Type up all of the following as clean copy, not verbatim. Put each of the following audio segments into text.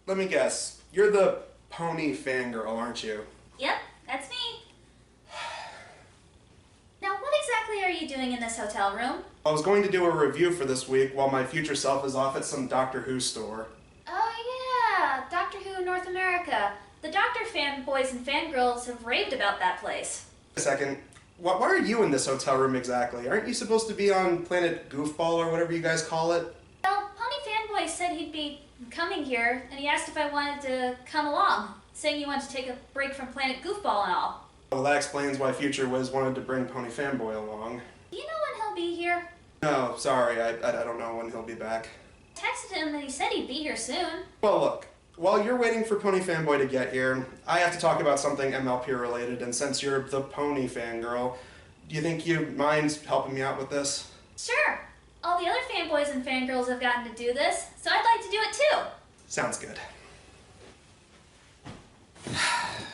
let me guess. You're the Pony Fangirl, aren't you? Yep, that's me. Now, what exactly are you doing in this hotel room? I was going to do a review for this week while my future self is off at some Doctor Who store. Oh yeah, Doctor Who North America. The Doctor fanboys and fangirls have raved about that place. A second. Why are you in this hotel room exactly? Aren't you supposed to be on Planet Goofball or whatever you guys call it? Well, Pony Fanboy said he'd be coming here, and he asked if I wanted to come along, saying he wanted to take a break from Planet Goofball and all. Well, that explains why Future Wiz wanted to bring Pony Fanboy along. Do you know when he'll be here? No, sorry, I don't know when he'll be back. I texted him and he said he'd be here soon. Well, look, while you're waiting for Pony Fanboy to get here, I have to talk about something MLP related, and since you're the Pony Fangirl, do you think you'd mind helping me out with this? Sure. All the other fanboys and fangirls have gotten to do this, so I'd like to do it too. Sounds good.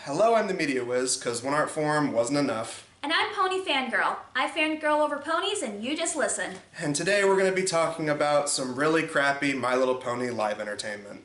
Hello, I'm the Media Wiz, because one art form wasn't enough. And I'm Pony Fangirl. I fangirl over ponies and you just listen. And today we're going to be talking about some really crappy My Little Pony live entertainment.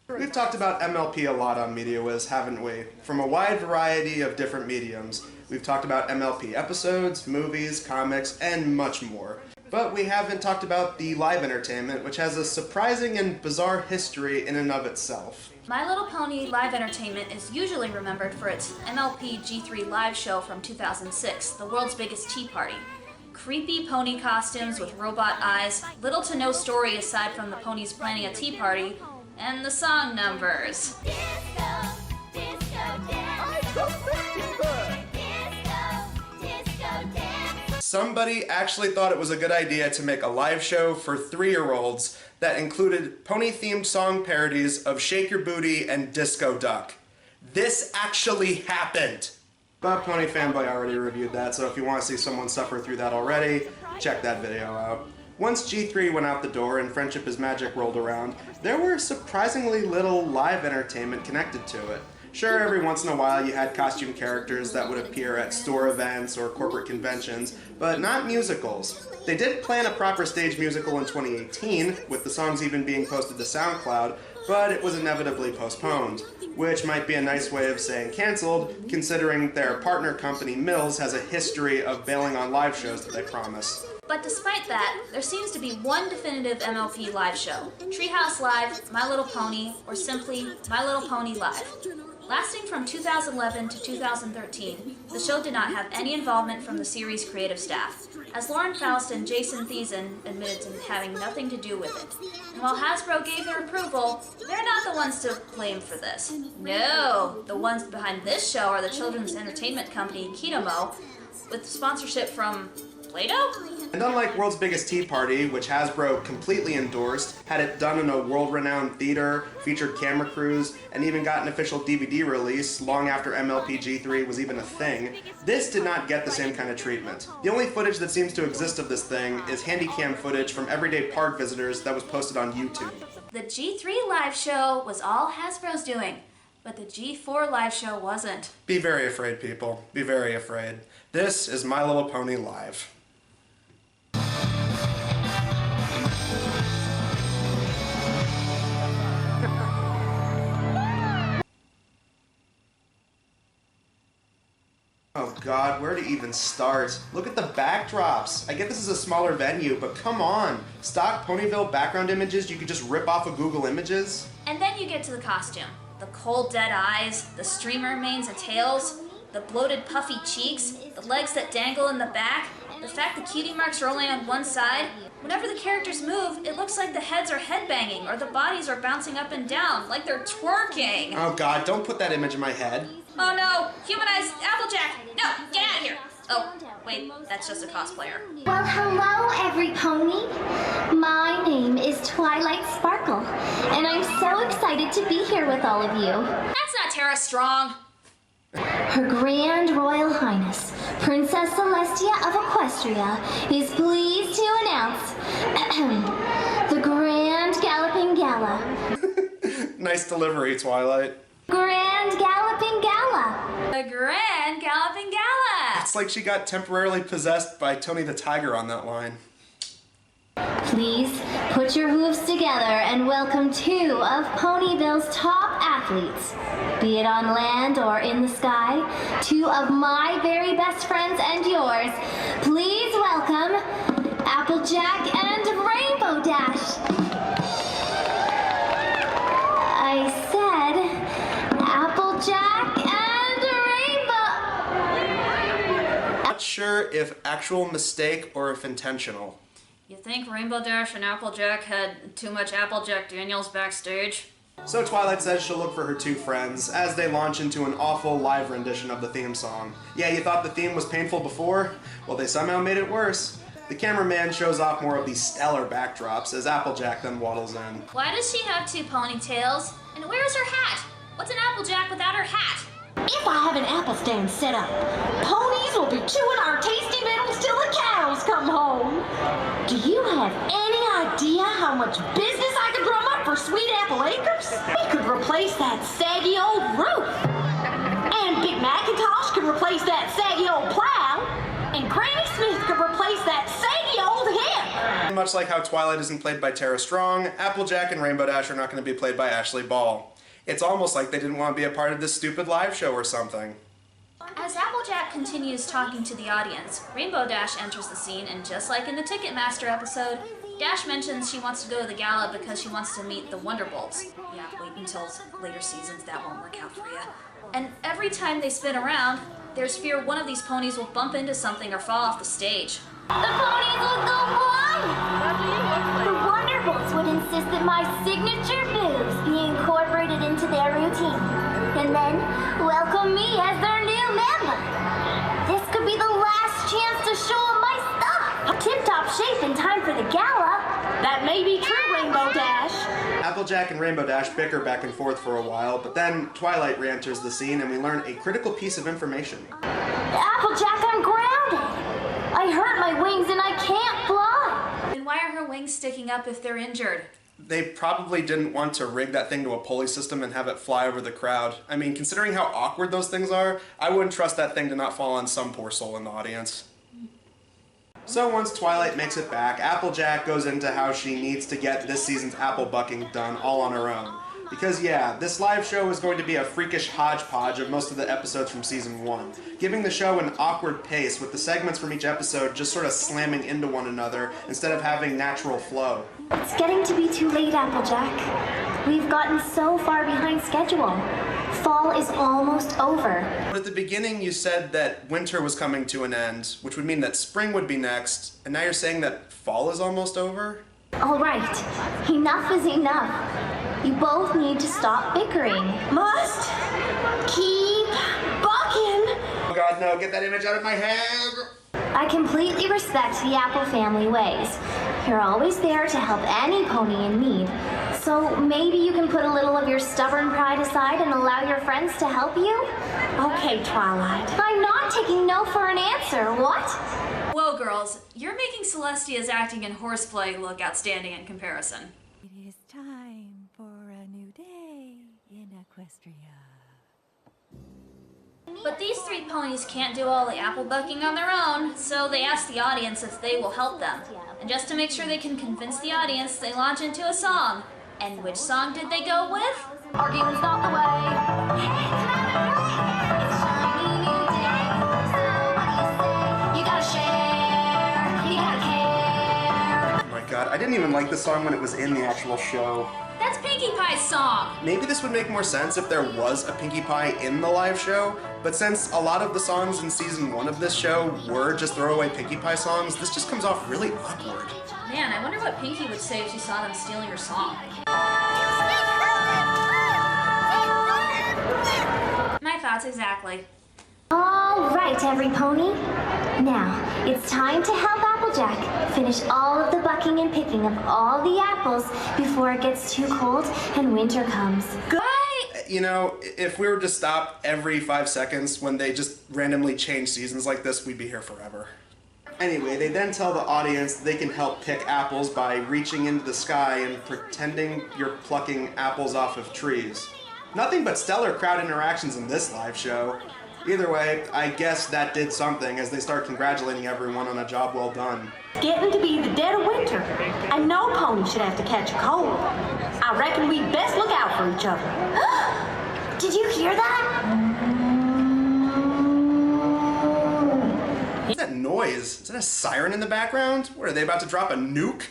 We've talked about MLP a lot on Media Wiz, haven't we? From a wide variety of different mediums. We've talked about MLP episodes, movies, comics, and much more. But we haven't talked about the live entertainment, which has a surprising and bizarre history in and of itself. My Little Pony live entertainment is usually remembered for its MLP G3 live show from 2006, the world's biggest tea party. Creepy pony costumes with robot eyes, little to no story aside from the ponies planning a tea party, and the song numbers. Somebody actually thought it was a good idea to make a live show for 3-year-olds that included pony-themed song parodies of Shake Your Booty and Disco Duck. This actually happened! But Pony Fanboy already reviewed that, so if you want to see someone suffer through that already, check that video out. Once G3 went out the door and Friendship is Magic rolled around, there were surprisingly little live entertainment connected to it. Sure, every once in a while you had costume characters that would appear at store events or corporate conventions, but not musicals. They did plan a proper stage musical in 2018, with the songs even being posted to SoundCloud, but it was inevitably postponed, which might be a nice way of saying cancelled, considering their partner company Mills has a history of bailing on live shows that they promise. But despite that, there seems to be one definitive MLP live show. Treehouse Live, My Little Pony, or simply My Little Pony Live. Lasting from 2011 to 2013, the show did not have any involvement from the series' creative staff, as Lauren Faust and Jason Thiessen admitted to having nothing to do with it. And while Hasbro gave their approval, they're not the ones to blame for this. No, the ones behind this show are the children's entertainment company Kitamo, with sponsorship from Play-Doh? And unlike World's Biggest Tea Party, which Hasbro completely endorsed, had it done in a world-renowned theater, featured camera crews, and even got an official DVD release long after MLP G3 was even a thing, this did not get the same kind of treatment. The only footage that seems to exist of this thing is handycam footage from everyday park visitors that was posted on YouTube. The G3 live show was all Hasbro's doing, but the G4 live show wasn't. Be very afraid, people. Be very afraid. This is My Little Pony Live. Oh god, where to even start? Look at the backdrops. I get this is a smaller venue, but come on. Stock Ponyville background images you could just rip off of Google Images? And then you get to the costume. The cold dead eyes, the streamer manes and tails, the bloated puffy cheeks, the legs that dangle in the back, the fact the cutie marks are only on one side. Whenever the characters move, it looks like the heads are headbanging or the bodies are bouncing up and down, like they're twerking. Oh god, don't put that image in my head. Oh no, humanized Applejack! No, get out of here! Oh, wait, that's just a cosplayer. Well, hello, every pony. My name is Twilight Sparkle, and I'm so excited to be here with all of you. That's not Tara Strong. Her Grand Royal Highness, Princess Celestia of Equestria, is pleased to announce the Grand Galloping Gala. Nice delivery, Twilight. Grand Galloping Gala. The Grand Galloping Gala! It's like she got temporarily possessed by Tony the Tiger on that line. Please put your hooves together and welcome two of Ponyville's top athletes. Be it on land or in the sky, two of my very best friends and yours. Please welcome Applejack and Rainbow Dash. I said Applejack and Rainbow. Not sure if actual mistake or if intentional. You think Rainbow Dash and Applejack had too much Applejack Daniels backstage? So Twilight says she'll look for her two friends as they launch into an awful live rendition of the theme song. Yeah, you thought the theme was painful before? Well, they somehow made it worse. The cameraman shows off more of these stellar backdrops as Applejack then waddles in. Why does she have two ponytails? And where's her hat? What's an Applejack without her hat? If I have an apple stand set up, ponies will be chewing our tasty middles till the cows come home. Do you have any idea how much business I could drum up for Sweet Apple Acres? We could replace that saggy old roof. And Big Macintosh could replace that saggy old plow. And Granny Smith could replace that saggy old hip. Much like how Twilight isn't played by Tara Strong, Applejack and Rainbow Dash are not going to be played by Ashley Ball. It's almost like they didn't want to be a part of this stupid live show or something. As Applejack continues talking to the audience, Rainbow Dash enters the scene, and just like in the Ticketmaster episode, Dash mentions she wants to go to the gala because she wants to meet the Wonderbolts. Yeah, wait until later seasons, that won't work out for you. And every time they spin around, there's fear one of these ponies will bump into something or fall off the stage. The ponies would go blind! The Wonderbolts would insist that my signature moves be incorporated into their routine, and then welcome me as their new member. This could be the last chance to show them my stuff. Tip-top shape in time for the gala. That may be true, Rainbow Dash. Applejack and Rainbow Dash bicker back and forth for a while, but then Twilight re-enters the scene and we learn a critical piece of information. Applejack, I'm grounded. I hurt my wings and I can't fly. Then why are her wings sticking up if they're injured? They probably didn't want to rig that thing to a pulley system and have it fly over the crowd. I mean, considering how awkward those things are, I wouldn't trust that thing to not fall on some poor soul in the audience. So once Twilight makes it back, Applejack goes into how she needs to get this season's apple bucking done all on her own. Because yeah, this live show is going to be a freakish hodgepodge of most of the episodes from season 1, giving the show an awkward pace with the segments from each episode just sort of slamming into one another instead of having natural flow. It's getting to be too late, Applejack. We've gotten so far behind schedule. Fall is almost over. But at the beginning you said that winter was coming to an end, which would mean that spring would be next, and now you're saying that fall is almost over? All right, enough is enough. You both need to stop bickering. Must keep bucking. Oh god, no, get that image out of my head! I completely respect the Apple family ways. You're always there to help any pony in need. So maybe you can put a little of your stubborn pride aside and allow your friends to help you? Okay, Twilight. I'm not taking no for an answer, what? Whoa, girls, you're making Celestia's acting in horseplay look outstanding in comparison. It is time for a new day in Equestria. But these three ponies can't do all the apple bucking on their own, so they ask the audience if they will help them. And just to make sure they can convince the audience, they launch into a song. And which song did they go with? Arguing's not the way. It's a shiny new day. So what do you say? You gotta share. You gotta care. Oh my god, I didn't even like the song when it was in the actual show. That's Pinkie Pie's song! Maybe this would make more sense if there was a Pinkie Pie in the live show, but since a lot of the songs in season 1 of this show were just throwaway Pinkie Pie songs, this just comes off really awkward. Man, I wonder what Pinkie would say if she saw them stealing her song. My thoughts exactly. All right, every pony. Now, it's time to help Applejack finish all of the bucking and picking of all the apples before it gets too cold and winter comes. You know, if we were to stop every 5 seconds when they just randomly change seasons like this, we'd be here forever. Anyway, they then tell the audience they can help pick apples by reaching into the sky and pretending you're plucking apples off of trees. Nothing but stellar crowd interactions in this live show. Either way, I guess that did something as they start congratulating everyone on a job well done. Getting to be the dead of winter, and no pony should have to catch a cold, I reckon we'd best look out for each other. Did you hear that? What's that noise? Is that a siren in the background? What, are they about to drop a nuke?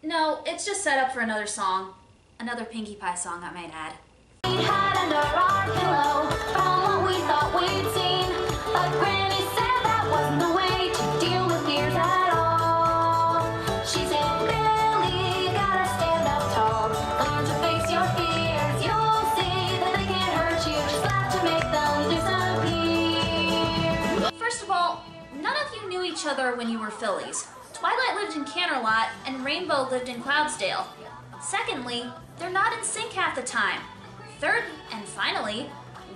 No, it's just set up for another song. Another Pinkie Pie song, I might add. We hide under our pillow from what we thought we'd seen. But Granny said that wasn't the way to deal with fears at all. She said, Billy, you gotta stand up tall. Learn to face your fears. You'll see that they can't hurt you. Just laugh to make them disappear. First of all, none of you knew each other when you were fillies. Twilight lived in Canterlot and Rainbow lived in Cloudsdale. Secondly, they're not in sync half the time. Third, and finally,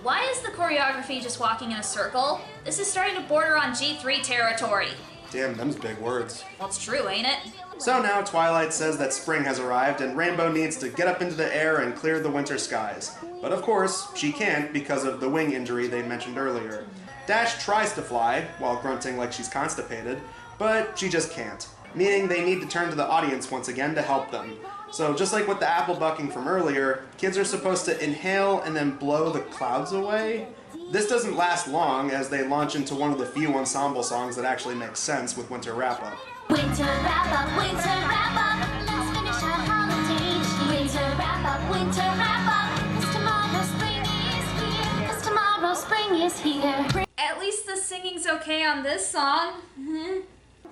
why is the choreography just walking in a circle? This is starting to border on G3 territory. Damn, them's big words. Well, it's true, ain't it? So now Twilight says that spring has arrived and Rainbow needs to get up into the air and clear the winter skies. But of course, she can't because of the wing injury they mentioned earlier. Dash tries to fly, while grunting like she's constipated, but she just can't, meaning they need to turn to the audience once again to help them. So just like with the apple bucking from earlier, kids are supposed to inhale and then blow the clouds away. This doesn't last long as they launch into one of the few ensemble songs that actually makes sense with Winter Wrap-Up. Winter wrap up, winter wrap up. Let's finish our holiday. Winter wrap up, winter wrap up. 'Cause tomorrow spring is here. 'Cause tomorrow spring is here. At least the singing's okay on this song.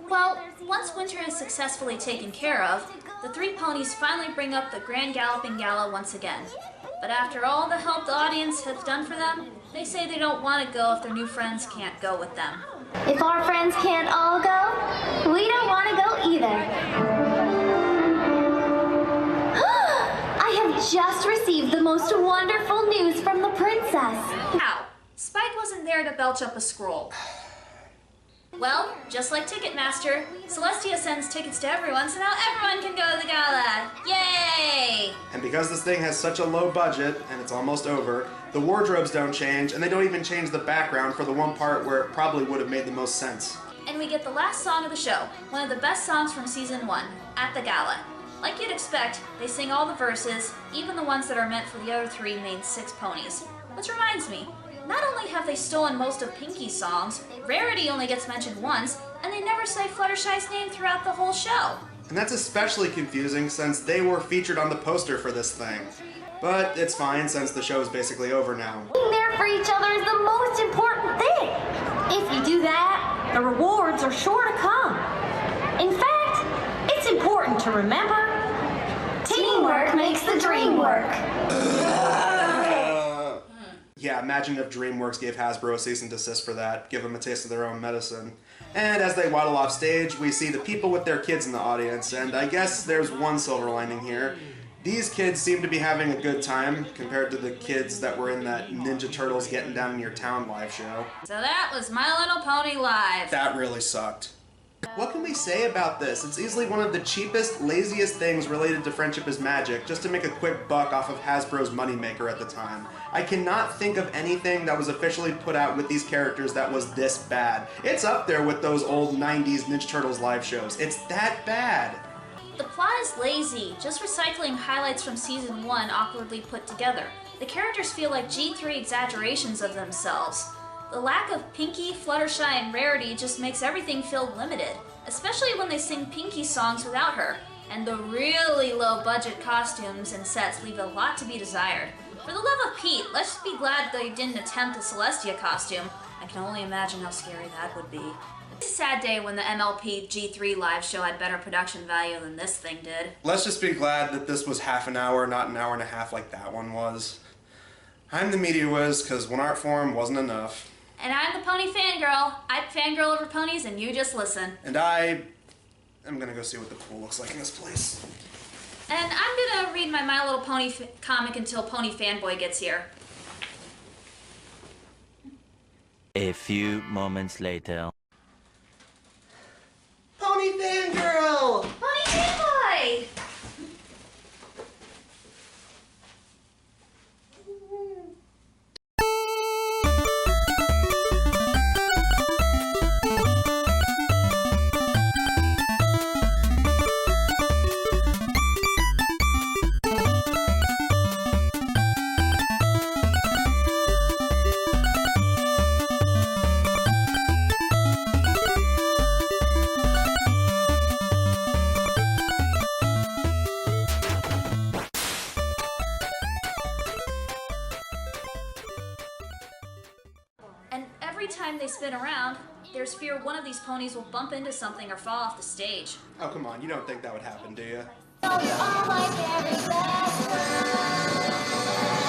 Well, once winter is successfully taken care of, the three ponies finally bring up the Grand Galloping Gala once again. But after all the help the audience has done for them, they say they don't want to go if their new friends can't go with them. If our friends can't all go, we don't want to go either. I have just received the most wonderful news from the princess. Ow! Spike wasn't there to belch up a scroll. Well, just like Ticketmaster, Celestia sends tickets to everyone, so now everyone can go to the gala! Yay! And because this thing has such a low budget, and it's almost over, the wardrobes don't change, and they don't even change the background for the one part where it probably would have made the most sense. And we get the last song of the show, one of the best songs from season 1, At the Gala. Like you'd expect, they sing all the verses, even the ones that are meant for the other three main 6 ponies. Which reminds me, not only have they stolen most of Pinkie's songs, Rarity only gets mentioned once, and they never say Fluttershy's name throughout the whole show. And that's especially confusing since they were featured on the poster for this thing. But it's fine since the show is basically over now. Being there for each other is the most important thing. If you do that, the rewards are sure to come. In fact, it's important to remember, Teamwork makes the dream work. Yeah, imagine if DreamWorks gave Hasbro a cease and desist for that, give them a taste of their own medicine. And as they waddle off stage, we see the people with their kids in the audience, and I guess there's one silver lining here. These kids seem to be having a good time compared to the kids that were in that Ninja Turtles Getting Down in Your Town live show. So that was My Little Pony Live. That really sucked. What can we say about this? It's easily one of the cheapest, laziest things related to Friendship is Magic, just to make a quick buck off of Hasbro's moneymaker at the time. I cannot think of anything that was officially put out with these characters that was this bad. It's up there with those old 90s Ninja Turtles live shows. It's that bad. The plot is lazy, just recycling highlights from season 1 awkwardly put together. The characters feel like G3 exaggerations of themselves. The lack of Pinkie, Fluttershy, and Rarity just makes everything feel limited, especially when they sing Pinkie songs without her, and the really low-budget costumes and sets leave a lot to be desired. For the love of Pete, let's just be glad they didn't attempt a Celestia costume. I can only imagine how scary that would be. It's a sad day when the MLP G3 live show had better production value than this thing did. Let's just be glad that this was half an hour, not an hour and a half like that one was. I'm the Media Whiz, because one art form wasn't enough. And I'm the Pony Fangirl. I fangirl over ponies and you just listen. And I'm gonna go see what the pool looks like in this place. And I'm gonna read my My Little Pony comic until Pony Fanboy gets here. A few moments later. Pony Fangirl! Pony Fanboy! every time they spin around, there's fear one of these ponies will bump into something or fall off the stage. Oh, come on, you don't think that would happen, do you? So you're all my very best friend.